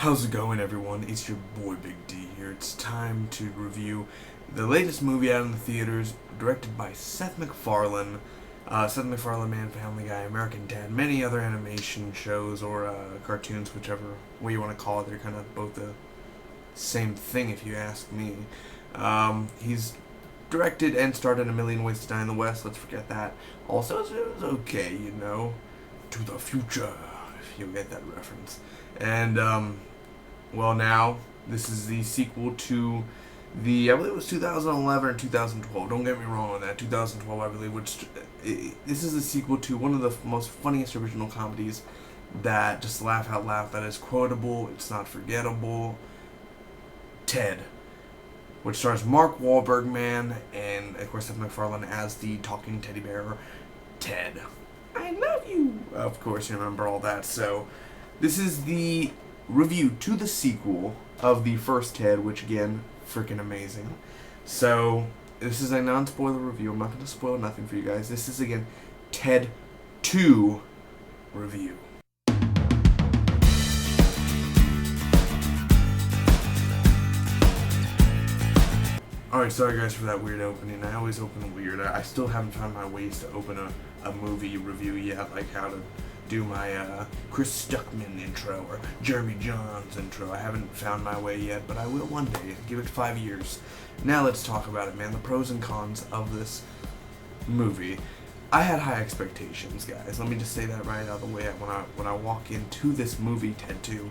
How's it going, everyone? It's your boy Big D here. It's time to review the latest movie out in the theaters, directed by Seth MacFarlane. Seth MacFarlane, Man, Family Guy, American Dad, many other animation shows or cartoons, whichever way you want to call it. They're kind of both the same thing, if you ask me. He's directed and starred in A Million Ways to Die in the West. Let's forget that. Also, it was okay, you know, to the future, if you get that reference. And well, now this is the sequel to I believe it was 2011 or 2012. Don't get me wrong on that. 2012, I believe. This is the sequel to one of the most funniest original comedies that just laugh out loud. That is quotable. It's not forgettable. Ted, which stars Mark Wahlberg, man, and of course Seth MacFarlane as the talking teddy bear, Ted. I love you. Of course, you remember all that. So, this is the review to the sequel of the first Ted, which again, freaking amazing. So, this is a non-spoiler review. I'm not going to spoil nothing for you guys. This is again Ted 2 review. Alright, sorry guys for that weird opening. I always open weird. I still haven't found my ways to open a movie review yet, like how to do my Chris Stuckman intro or Jeremy Johns intro. I haven't found my way yet, but I will one day. Give it 5 years. Now let's talk about it, man. The pros and cons of this movie. I had high expectations, guys. Let me just say that right out of the way. When I walk into this movie, Ted 2,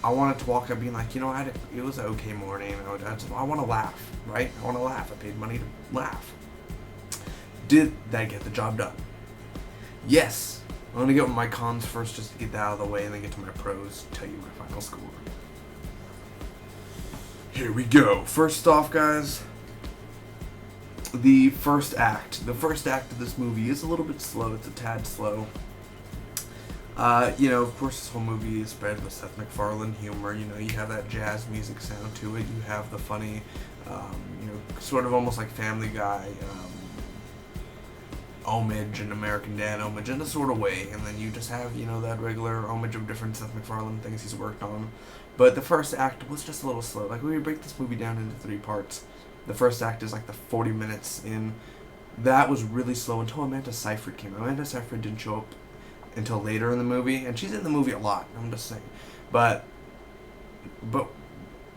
I wanted to walk up being like, you know, it was an okay morning. I want to laugh, right? I want to laugh. I paid money to laugh. Did that get the job done? Yes. I'm going to get with my cons first just to get that out of the way and then get to my pros, tell you my final score. Here we go. First off, guys, the first act. The first act of this movie is a little bit slow. It's a tad slow. You know, of course, this whole movie is spread with Seth MacFarlane humor. You know, you have that jazz music sound to it. You have the funny, you know, sort of almost like Family Guy homage and American Dad homage in a sort of way. And then you just have, you know, that regular homage of different Seth MacFarlane things he's worked on. But the first act was just a little slow. Like, we break this movie down into 3 parts. The first act is like the 40 minutes in. That was really slow until Amanda Seyfried came out. Amanda Seyfried didn't show up until later in the movie, and she's in the movie a lot, I'm just saying. But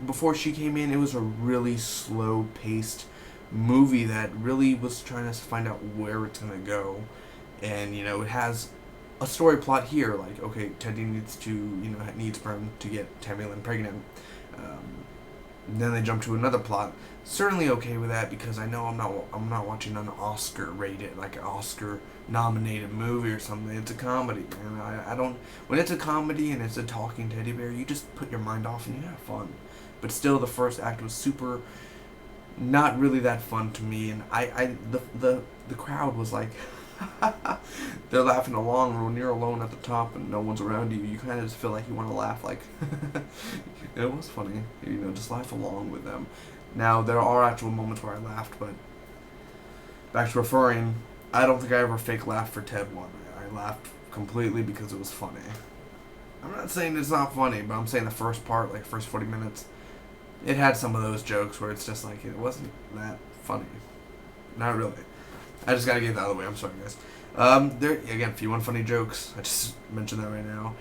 before she came in, it was a really slow-paced movie that really was trying to find out where it's going to go. And, you know, it has a story plot here, like, okay, Teddy needs sperm to get Tammy Lynn pregnant. Then they jump to another plot. Certainly okay with that because I know I'm not watching an Oscar-rated, like an Oscar-nominated movie or something. It's a comedy, and I don't. When it's a comedy and it's a talking teddy bear, you just put your mind off and you have fun. But still, the first act was super, not really that fun to me, and the crowd was like, they're laughing along when you're alone at the top and no one's around you. You kind of just feel like you want to laugh, like, it was funny, you know, just laugh along with them. Now, there are actual moments where I laughed, but back to referring, I don't think I ever fake laughed for Ted 1. I laughed completely because it was funny. I'm not saying it's not funny, but I'm saying the first part, like first 40 minutes, it had some of those jokes where it's just like, it wasn't that funny. Not really. I just gotta get that out of the way. I'm sorry, guys. There again, if you want funny jokes, I just mentioned that right now.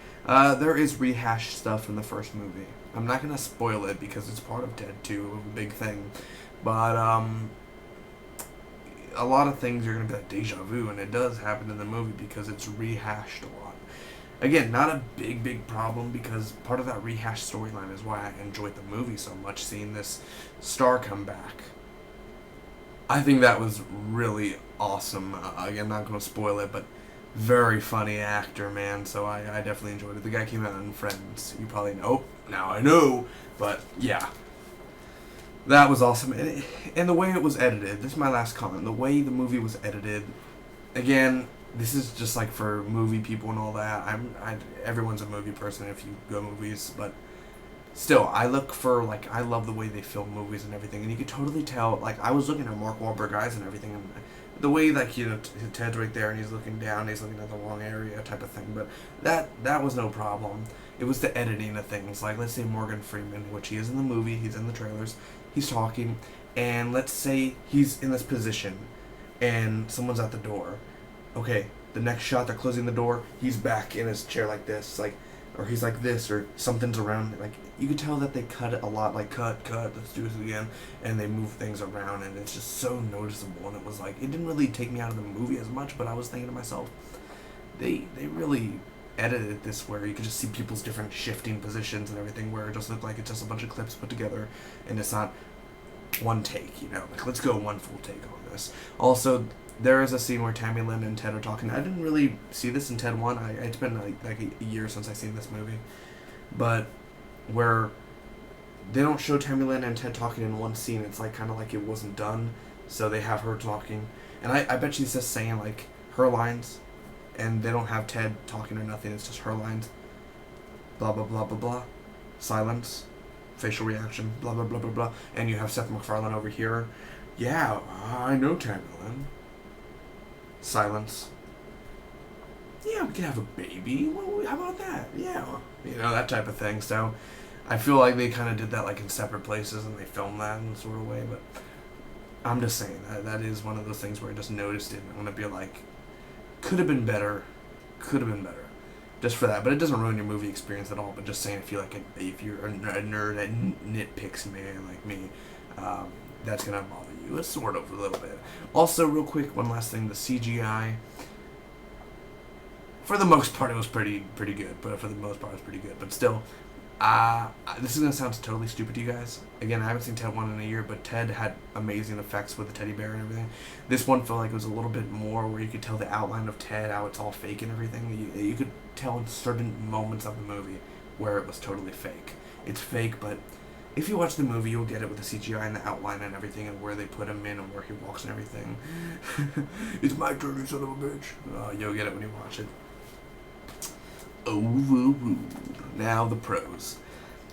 There is rehash stuff in the first movie. I'm not gonna spoil it because it's part of Ted 2, a big thing. But a lot of things are gonna be like deja vu, and it does happen in the movie because it's rehashed a lot. Again, not a big problem because part of that rehash storyline is why I enjoyed the movie so much, seeing this star come back. I think that was really awesome. Again, not going to spoil it, but very funny actor, man. So I definitely enjoyed it. The guy came out in Friends. You probably know. Now I know. But yeah. That was awesome. And the way it was edited, this is my last comment. The way the movie was edited, again, this is just like for movie people and all that. Everyone's a movie person if you go movies, but still, I love the way they film movies and everything, and you could totally tell, like, I was looking at Mark Wahlberg eyes and everything, and the way like Ted's right there and he's looking down, he's looking at the wrong area type of thing. But that was no problem. It was the editing of things. Like let's say Morgan Freeman, which he is in the movie, he's in the trailers, he's talking, and let's say he's in this position, and someone's at the door. Okay, the next shot they're closing the door, he's back in his chair like this, like, or he's like this, or something's around. Like you could tell that they cut it a lot. Like cut, let's do this again, and they move things around, and it's just so noticeable. And it was like it didn't really take me out of the movie as much, but I was thinking to myself, they really edited this where you could just see people's different shifting positions and everything, where it just looked like it's just a bunch of clips put together, and it's not one take. Like let's go one full take on this. Also, there is a scene where Tammy Lynn and Ted are talking. I didn't really see this in Ted 1. It's been like a year since I've seen this movie. But where they don't show Tammy Lynn and Ted talking in one scene. It's like kind of like it wasn't done. So they have her talking. And I bet she's just saying like her lines. And they don't have Ted talking or nothing. It's just her lines. Blah, blah, blah, blah, blah. Silence. Facial reaction. Blah, blah, blah, blah, blah. And you have Seth MacFarlane over here. Yeah, I know Tammy Lynn. Silence. Yeah, we can have a baby. Well, how about that? Yeah. That type of thing. So I feel like they kind of did that like in separate places and they filmed that in a sort of way. But I'm just saying that is one of those things where I just noticed it. And I'm going to be like, could have been better. Could have been better. Just for that. But it doesn't ruin your movie experience at all. But just saying, if you're a nerd that nitpicks, man, like me, that's going to bother you. It's sort of a little bit. Also, real quick, one last thing. The CGI, for the most part, it was pretty good. But for the most part, it was pretty good. But still, this is going to sound totally stupid to you guys. Again, I haven't seen Ted 1 in a year, but Ted had amazing effects with the teddy bear and everything. This one felt like it was a little bit more where you could tell the outline of Ted, how it's all fake and everything. You could tell in certain moments of the movie where it was totally fake. It's fake, but if you watch the movie, you'll get it with the CGI and the outline and everything and where they put him in and where he walks and everything. It's my turn, you son of a bitch. You'll get it when you watch it. Oh, woo, woo. Now the pros.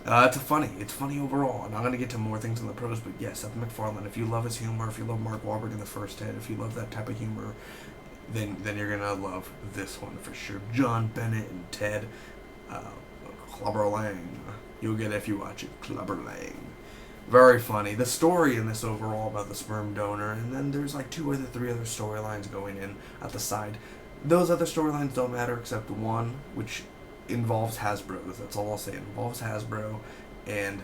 It's funny overall. I'm not going to get to more things in the pros, but yes, Seth MacFarlane, if you love his humor, if you love Mark Wahlberg in the first Ted, if you love that type of humor, then you're going to love this one for sure. John Bennett and Ted, Clubber Lang. You'll get it if you watch it. Clubber Lang. Very funny. The story in this overall about the sperm donor, and then there's like 3 other storylines going in at the side. Those other storylines don't matter except one, which involves Hasbro. That's all I'll say. It involves Hasbro and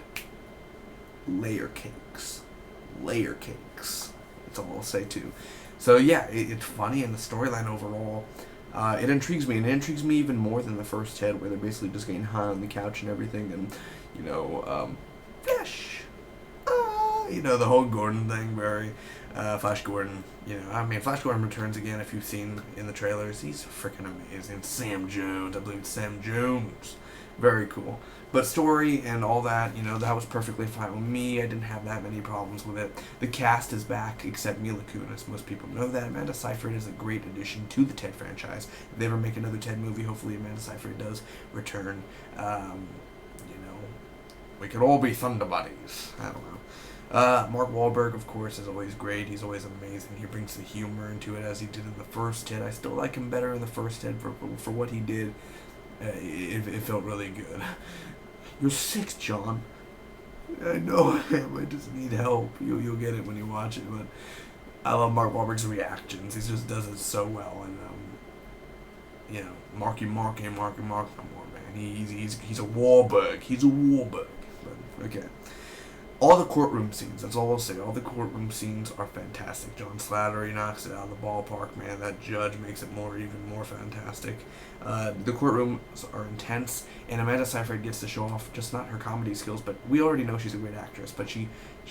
layer cakes. Layer cakes. That's all I'll say too. So yeah, it's funny, and the storyline overall, it intrigues me, and it intrigues me even more than the first Ted, where they're basically just getting high on the couch and everything, and Flash. The whole Gordon thing, very Flash Gordon. Flash Gordon returns again. If you've seen in the trailers, he's freaking amazing. Sam Jones, I believe it's Sam Jones. Very cool. But story and all that, that was perfectly fine with me. I didn't have that many problems with it. The cast is back, except Mila Kunis. Most people know that. Amanda Seyfried is a great addition to the Ted franchise. If they ever make another Ted movie, hopefully Amanda Seyfried does return. We could all be Thunder Buddies. I don't know. Mark Wahlberg, of course, is always great. He's always amazing. He brings the humor into it as he did in the first Ted. I still like him better in the first Ted for what he did. It felt really good. You're sick, John. I know I am. I just need help. You'll get it when you watch it. But I love Mark Wahlberg's reactions. He just does it so well. And Marky Mark no more, man. He's a Wahlberg. He's a Wahlberg. But okay. All the courtroom scenes, that's all I'll say. All the courtroom scenes are fantastic. John Slattery knocks it out of the ballpark, man. That judge makes it even more fantastic. The courtrooms are intense, and Amanda Seyfried gets to show off just not her comedy skills, but we already know she's a great actress, but she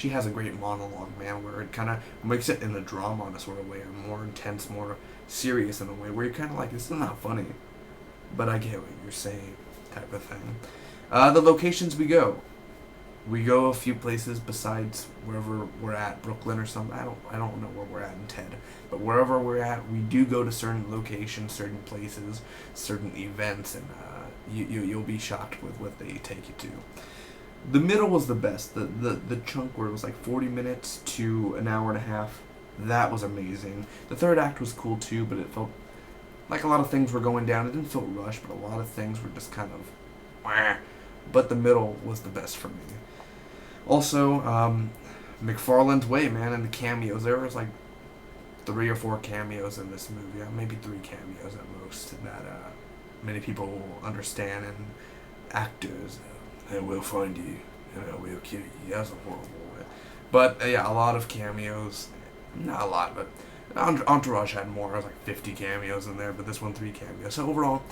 has a great monologue, man, where it kind of makes it in the drama in a sort of way, or more intense, more serious in a way, where you're kind of like, this is not funny, but I get what you're saying, type of thing. The locations we go a few places besides wherever we're at, Brooklyn or something. I don't know where we're at in Ted, but wherever we're at, we do go to certain locations, certain places, certain events, and you'll be shocked with what they take you to. The middle was the best. The chunk where it was like 40 minutes to an hour and a half That was amazing. The third act was cool too, but it felt like a lot of things were going down. It didn't feel rushed, but a lot of things were just kind of wah. But the middle was the best for me. Also, McFarlane's Way, man, and the cameos. There was like 3 or 4 cameos in this movie. Maybe 3 cameos at most that many people will understand. And actors, and we'll find you, and we'll kill you. That's a horrible way. But yeah, a lot of cameos. Not a lot, but Entourage had more. It was like 50 cameos in there, but this one 3 cameos. So overall,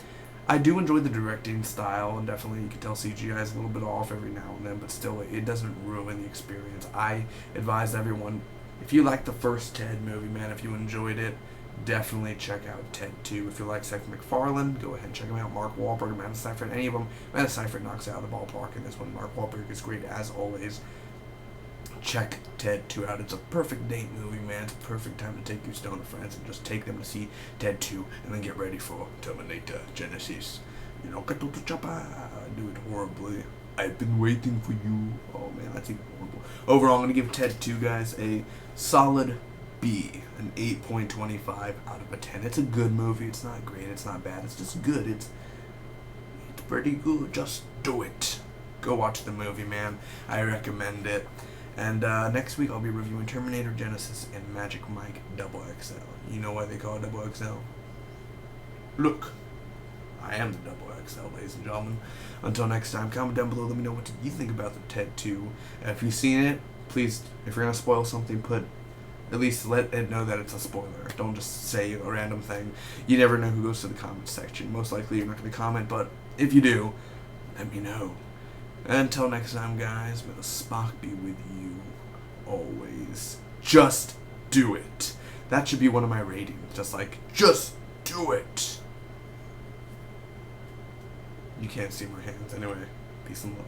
I do enjoy the directing style, and definitely you can tell CGI is a little bit off every now and then, but still it doesn't ruin the experience. I advise everyone, if you like the first Ted movie, man, if you enjoyed it, definitely check out Ted 2. If you like Seth MacFarlane, go ahead and check him out. Mark Wahlberg, Amanda Seyfried, any of them. Amanda Seyfried knocks it out of the ballpark in this one. Mark Wahlberg is great as always. Check Ted 2 out. It's a perfect date movie, man. It's a perfect time to take your stoner friends and just take them to see Ted 2 and then get ready for Terminator Genesis. You know, get to the chopper. I do it horribly. I've been waiting for you. Oh man, I think horrible. Overall, I'm going to give Ted 2, guys, a solid B, an 8.25 out of a 10. It's a good movie. It's not great. It's not bad. It's just good. It's pretty good. Just do it. Go watch the movie, man. I recommend it. And next week I'll be reviewing Terminator Genesis and Magic Mike XXL. You know why they call it XXL? Look, I am the XXL, ladies and gentlemen. Until next time, comment down below. Let me know what you think about the Ted 2. And if you've seen it, please, if you're going to spoil something, at least let it know that it's a spoiler. Don't just say a random thing. You never know who goes to the comment section. Most likely you're not going to comment, but if you do, let me know. Until next time, guys, may the Spock be with you always. Just do it. That should be one of my ratings. Just like, just do it. You can't see my hands. Anyway, peace and love.